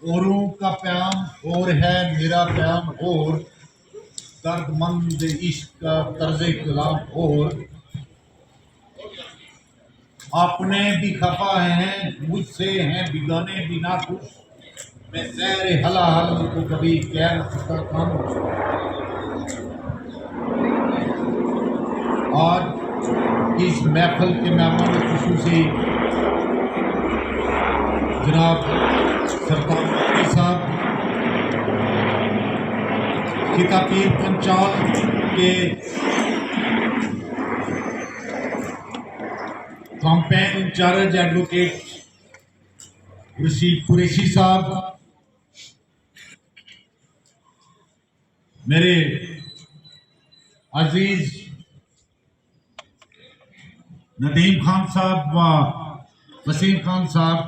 औरों का प्याम और है, मेरा प्याम और, दर्दमंद इश्क का तर्ज कलाम और, अपने भी खफा हैं मुझसे हैं बिगाने भी ना खुश, मैं सैर हला हल को कभी कह न सकता खामोश। आज इस महफिल के मेहमान खुसूसी जनाब सरताज मौलवी साहब, खिताबी पंचाल के campaign in charge advocate Rashid Qureshi साहब, मेरे अजीज नदीम खान साहब व वसीम खान साहब,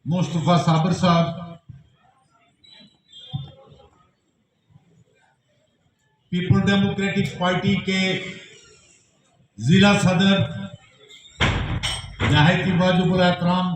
मुस्तफा साबिर साहब, पीपल डेमोक्रेटिक पार्टी के जिला सदर नहायती वाजिबुल एहतराम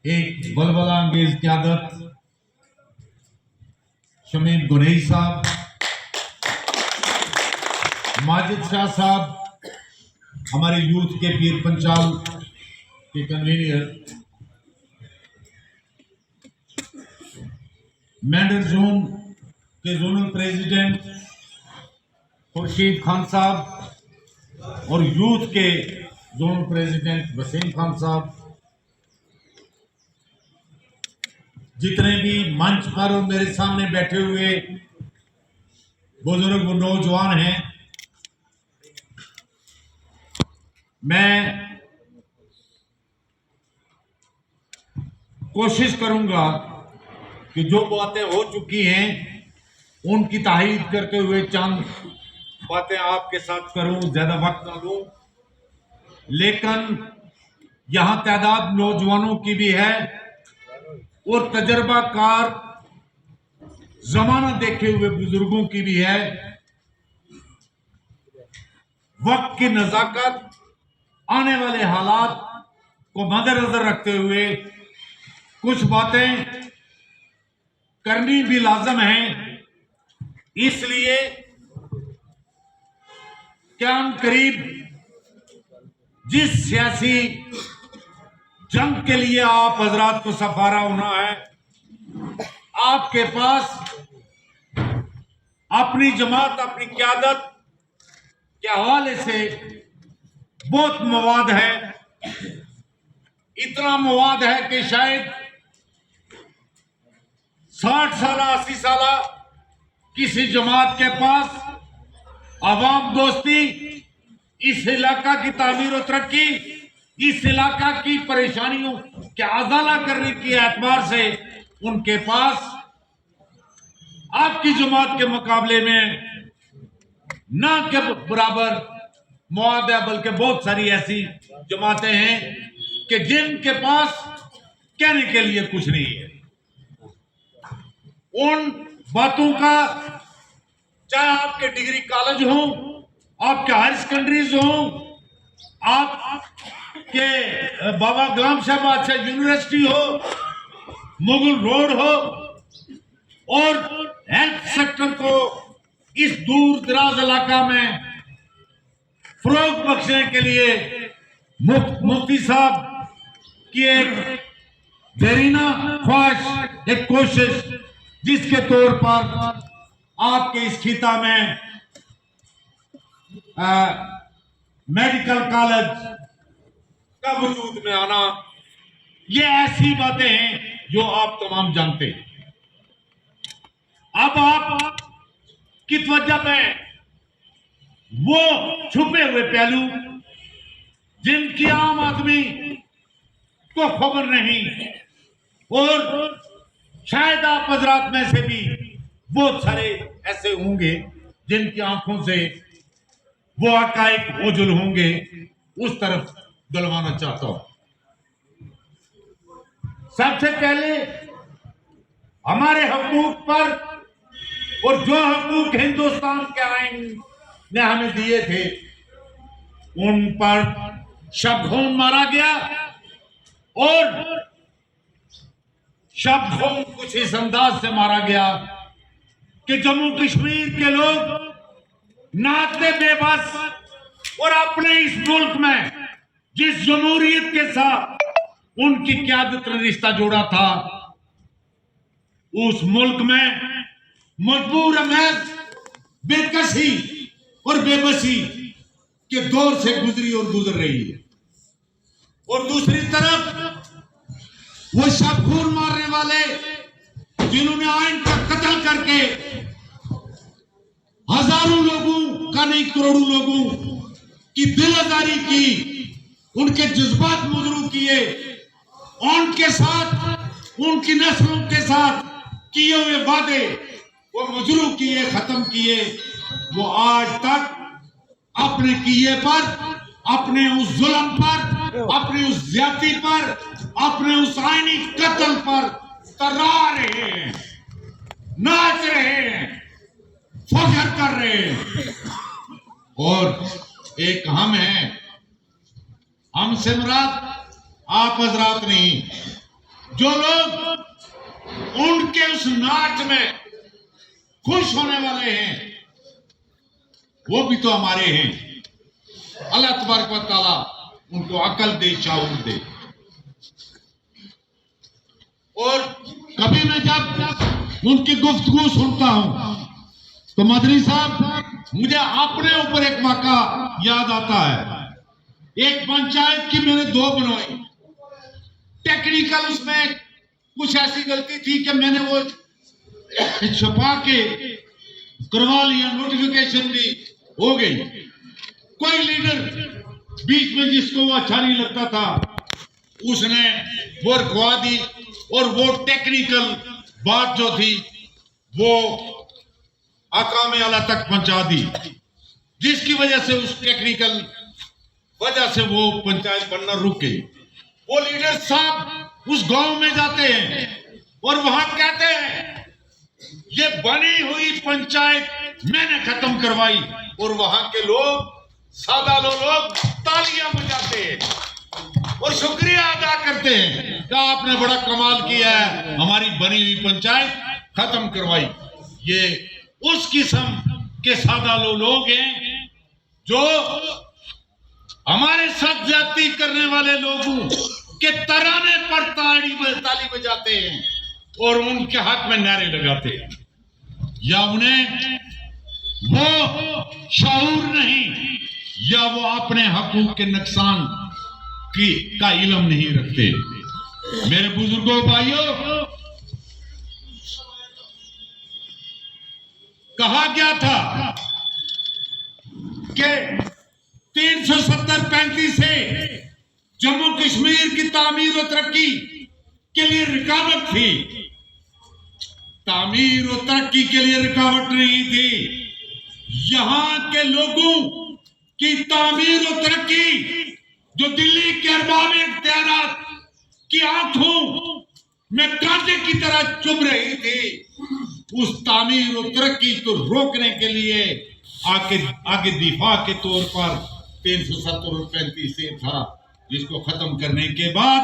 एक बलबला अंगेज क़यादत शमीम गुनई साहब, माजिद शाह साहब, हमारे यूथ के पीर पंचाल के कन्वीनर, मेंढर जोन के जोनल प्रेसिडेंट खुर्शीद खान साहब और यूथ के जोनल प्रेसिडेंट वसीम खान साहब, जितने भी मंच पर और मेरे सामने बैठे हुए बुजुर्ग नौजवान हैं, मैं कोशिश करूंगा कि जो बातें हो चुकी हैं उनकी तारीफ करते हुए चंद बातें आपके साथ करूं, ज्यादा वक्त ना दूं। लेकिन यहां तादाद नौजवानों की भी है और तजर्बाकार जमाना देखे हुए बुजुर्गों की भी है। वक्त की नजाकत, आने वाले हालात को मद्देनजर रखते हुए कुछ बातें करनी भी लाजम है, इसलिए क्या करीब जिस सियासी जंग के लिए आप हजरात को सफारा होना है, आपके पास अपनी जमात, अपनी क़यादत के हवाले से बहुत मवाद है। इतना मवाद है कि शायद 60 साल 80 साल किसी जमात के पास अवाम दोस्ती, इस इलाका की तामीर और तरक्की, इस इलाका की परेशानियों के अजाला करने के एतबार से उनके पास आपकी जमात के मुकाबले में ना के बराबर मवाद है, बल्कि बहुत सारी ऐसी जमातें हैं कि जिनके पास कहने के लिए कुछ नहीं है। उन बातों का, चाहे आपके डिग्री कॉलेज हो, आपके हायर सेकेंडरीज हो, आपके बाबा गुलाम शाह बादशाह यूनिवर्सिटी हो, मुगल रोड हो, और हेल्थ सेक्टर को इस दूर दराज इलाका में फरोग बख्शने के लिए मुफ्ती साहब की एक देरीना ख्वाहिश, एक कोशिश, जिसके तौर पर आपके इस खिता में मेडिकल कॉलेज का वजूद में आना, ये ऐसी बातें हैं जो आप तमाम जानते हैं। अब आप की वजह में वो छुपे हुए पहलू जिनकी आम आदमी को खबर नहीं, और शायद आप हजरात में से भी बहुत सारे ऐसे होंगे जिनकी आंखों से वो हकाइक ओझल होंगे, उस तरफ दिलवाना चाहता हूं। सबसे पहले हमारे हकूक पर, और जो हकूक हिंदुस्तान के आईन ने हमें दिए थे, उन पर शबखून मारा गया। और शबखून कुछ इस अंदाज से मारा गया कि जम्मू कश्मीर के लोग नाते बेबस और अपने इस मुल्क में जिस जमहूरियत के साथ उनकी क़यादत ने रिश्ता जोड़ा था, उस मुल्क में मजबूर अमैज बेकसी और बेबसी के दौर से गुजरी और गुजर रही है। और दूसरी तरफ वो शबखून मारने वाले जिन्होंने आइन का कत्ल करके हजारों लोगों का नहीं करोड़ों लोगों की दिल आजारी की, उनके जज्बात मुजरू किए, उनके साथ उनकी नस्लों के साथ किए हुए वादे वो मुजरू किए, खत्म किए, वो आज तक अपने किए पर, अपने उस जुल्म पर, अपने उस ज्यादती पर, अपने उस आईनी कत्ल पर तर्रा रहे हैं, नाच रहे हैं, फख्र कर रहे हैं। और एक हम हैं, हमसे मुराद आप हजरात नहीं, जो लोग उनके उस नाच में खुश होने वाले हैं, वो भी तो हमारे हैं। अल्लाह तबारक व तआला उनको अकल दे, शाऊर दे। और कभी मैं जब उनकी गुफ्तगू सुनता हूं तो मदनी साहब, मुझे अपने ऊपर एक वाक़ा याद आता है। एक पंचायत की मैंने 2 बनवाई, टेक्निकल उसमें कुछ ऐसी गलती थी कि मैंने वो छुपा के करवा लिया, नोटिफिकेशन भी हो गई। कोई लीडर बीच में जिसको वो अच्छा नहीं लगता था, उसने वो रखवा दी और वो टेक्निकल बात जो थी वो आकाम आला तक पहुंचा दी, जिसकी वजह से उस टेक्निकल वजह से वो पंचायत बनना रुक गई। वो लीडर साहब उस गांव में जाते हैं और वहां कहते हैं ये बनी हुई पंचायत मैंने खत्म करवाई, और वहां के लोग, सादा लोग तालियां बजाते हैं और शुक्रिया अदा करते हैं कि आपने बड़ा कमाल किया है, हमारी बनी हुई पंचायत खत्म करवाई। ये उस किस्म के सादा लोग हैं जो हमारे साथ ज्यादती करने वाले लोगों के तराने पर ताली बजाते हैं और उनके हाथ में नारे लगाते हैं, या उन्हें वो शऊर नहीं, या वो अपने हकूक के नुकसान का इल्म नहीं रखते। मेरे बुजुर्गों, भाइयों, कहा गया था कि 370-35 से जम्मू कश्मीर की तामीर और तरक्की के लिए रुकावट थी। तामीर और तरक्की के लिए रुकावट नहीं थी, यहां के लोगों की तामीर और तरक्की जो दिल्ली के अरबाब इख्तियारात की आंखों में कांटे की तरह चुभ रही थी, उस तामीर और तरक्की को रोकने के लिए आगे दिफा के तौर पर 370 और 35 से था, जिसको खत्म करने के बाद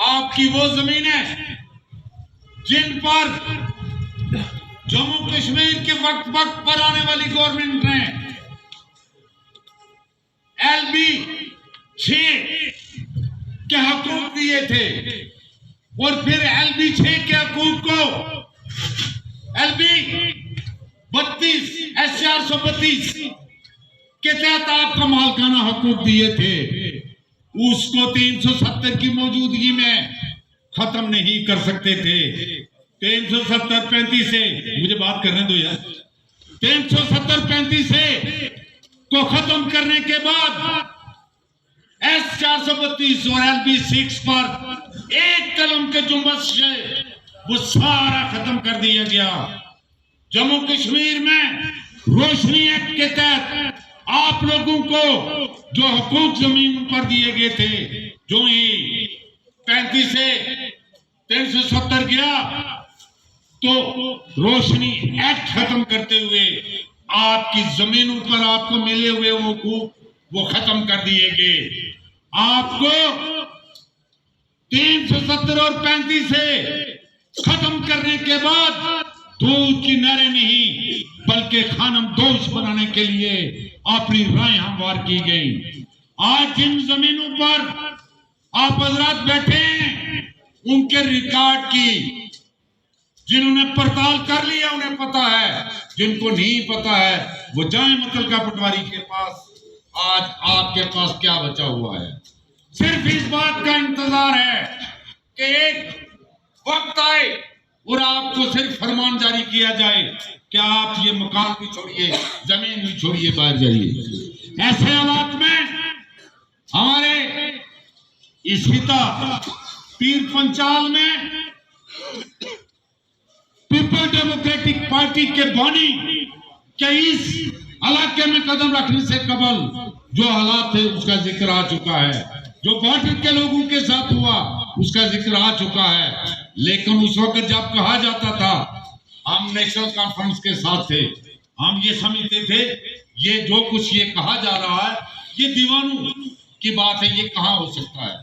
आपकी वो जमीनें जिन पर जम्मू कश्मीर के वक्त पर आने वाली गवर्नमेंट ने LB 6 के हकूक दिए थे, और फिर LB 6 के हकूक को LB 32 S-432 के तहत आपका मालकाना हकूक दिए थे, उसको 370 की मौजूदगी में खत्म नहीं कर सकते थे। 370-35 से, मुझे बात करने दो यार, 370-35 से को खत्म करने के बाद S-432 और LB 6 पर एक कलम के जुम्बश से वो सारा खत्म कर दिया गया। जम्मू कश्मीर में रोशनी एक्ट के तहत आप लोगों को जो हकूक जमीन पर दिए गए थे, जो ही 35 से 370 गया तो रोशनी एक्ट खत्म करते हुए आपकी जमीनों पर आपको मिले हुए वो खत्म कर दिए गए। आपको 370 और 35 से खत्म करने के बाद दूध की नहरें नहीं बल्कि खानम दोष बनाने के लिए अपनी राय हमवार की गई। आज जिन जमीनों पर आप हजरात बैठे हैं उनके रिकॉर्ड की जिन्होंने पड़ताल कर लिया उन्हें पता है, जिनको नहीं पता है वो जाए मुतलका पटवारी के पास। आज आपके पास क्या बचा हुआ है? सिर्फ इस बात का इंतजार है कि एक वक्त आए और आपको सिर्फ फरमान जारी किया जाए कि आप ये मकान भी छोड़िए, जमीन भी छोड़िए, बाहर जाइए। ऐसे हालात में हमारे इस हिता पीर पंचाल में पीपल डेमोक्रेटिक पार्टी के बानी के इस इलाके में कदम रखने से कबल जो हालात थे उसका जिक्र आ चुका है, जो बॉर्डर के लोगों के साथ हुआ उसका जिक्र आ चुका है। लेकिन उस वक्त जब कहा जाता था हम नेशनल कॉन्फ्रेंस के साथ थे, हम ये समझते थे ये जो कुछ ये कहा जा रहा है ये दीवानों की बात है, ये कहाँ हो सकता है।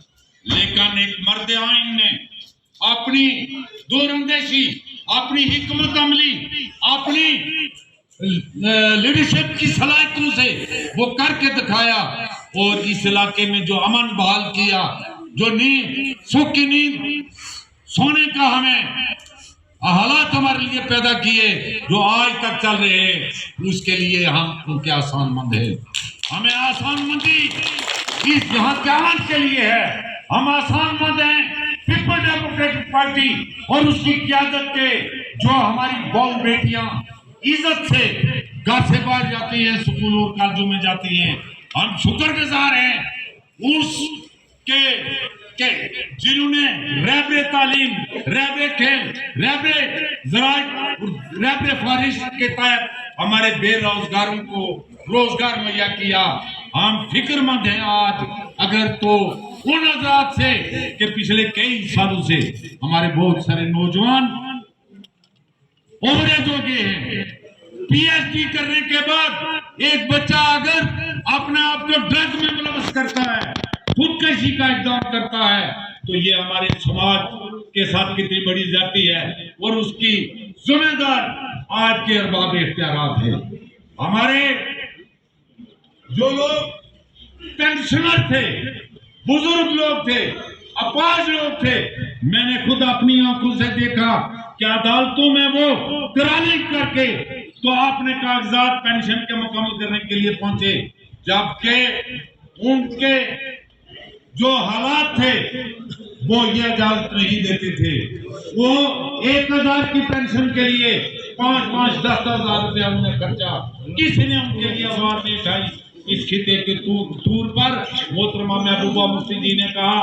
लेकिन एक मर्द आइन ने अपनी दूरअंदेशी, अपनी हिकमत अमली, अपनी लीडरशिप की सलाहियतों से वो करके दिखाया और इस इलाके में जो अमन बहाल किया, जो नींद सुख की नींद सोने का हमें हालात हमारे लिए पैदा किए जो आज तक चल रहे हैं, उसके लिए हम उनके आसानमंद हैं। हमें आसानमंदी इस जहां क्यामत के लिए है। हम आसानमंद हैं पीपल डेमोक्रेटिक पार्टी और उसकी क़यादत के जो हमारी बहू बेटियां इज्जत से घर से बाहर जाती हैं, स्कूल और कॉलेजों में जाती हैं। हम शुक्रगुजार हैं उसके जिन्होंने रहबरे तालीम, रहबरे खेल, रहबरे ज़राअत, रहबरे फारिश के तहत हमारे बेरोजगारों को रोजगार मुहैया किया। हम फिक्रमंद हैं आज अगर तो उन हज़रात से कि पिछले कई सालों से हमारे बहुत सारे नौजवान ओवरेज हो गए हैं। पीएचडी करने के बाद एक बच्चा अगर अपने आप को ड्रग में मुलव्वस करता है, खुदकशी का इक़दाम करता है, तो ये हमारे समाज के साथ कितनी बड़ी ज्यादती है और उसकी जिम्मेदार आज के अरबाब इख्तियारात है। हमारे जो लोग पेंशनर थे, बुजुर्ग लोग थे, अपाज लोग थे, मैंने खुद अपनी आंखों से देखा कि अदालतों में वो करानी करके तो आपने कागजात पेंशन के मुकम्मल करने के लिए पहुंचे, जबकि उनके जो हालात थे वो ये इजाजत नहीं देते थे। वो 1000 की पेंशन के लिए 5-5, 10,000 रुपया उन्हें खर्चा, किसी ने उनके लिए आवाज नहीं उठाई। इस खिते के तूर पर मोहतरमा महबूबा मुफ्ती जी ने कहा